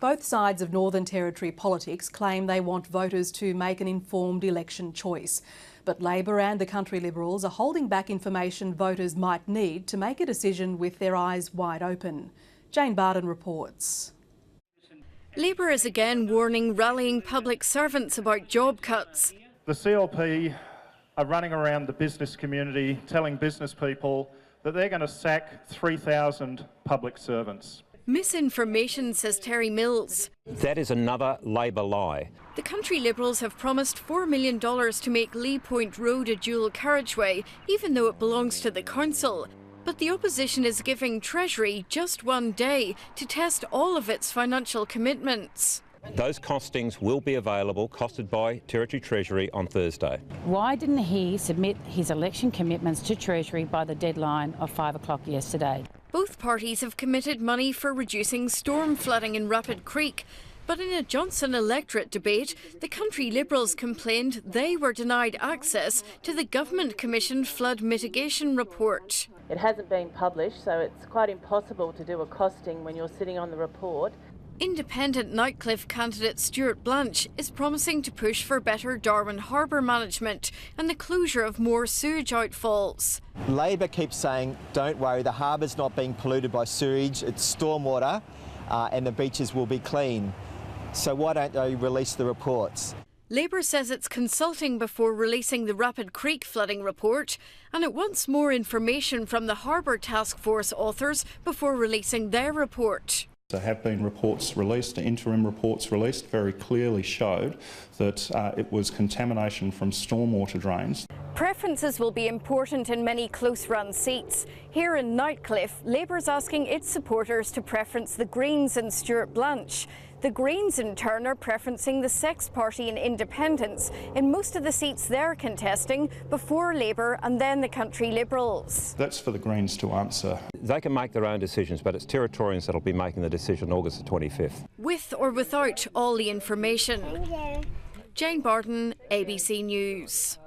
Both sides of Northern Territory politics claim they want voters to make an informed election choice. But Labor and the Country Liberals are holding back information voters might need to make a decision with their eyes wide open. Jane Barden reports. Labor is again warning rallying public servants about job cuts. The CLP are running around the business community telling business people that they're going to sack 3,000 public servants. Misinformation, says Terry Mills. That is another Labor lie. The Country Liberals have promised $4 million to make Lee Point Road a dual carriageway, even though it belongs to the council. But the opposition is giving Treasury just one day to test all of its financial commitments. Those costings will be available, costed by Territory Treasury on Thursday. Why didn't he submit his election commitments to Treasury by the deadline of 5 o'clock yesterday? Both parties have committed money for reducing storm flooding in Rapid Creek. But in a Johnson electorate debate, the Country Liberals complained they were denied access to the government-commissioned flood mitigation report. It hasn't been published, so it's quite impossible to do a costing when you're sitting on the report. Independent Nightcliff candidate Stuart Blanche is promising to push for better Darwin Harbour management and the closure of more sewage outfalls. Labor keeps saying, don't worry, the harbour's not being polluted by sewage, it's stormwater, and the beaches will be clean. So why don't they release the reports? Labor says it's consulting before releasing the Rapid Creek flooding report, and it wants more information from the Harbour Task Force authors before releasing their report. There have been reports released, interim reports released, very clearly showed that it was contamination from stormwater drains. Preferences will be important in many close-run seats. Here in Nightcliff, Labour's asking its supporters to preference the Greens and Stuart Blanche. The Greens, in turn, are preferencing the Sex Party and Independents in most of the seats they're contesting before Labour and then the Country Liberals. That's for the Greens to answer. They can make their own decisions, but it's Territorians that will be making the decision August the 25th. With or without all the information. Jane Barden, ABC News.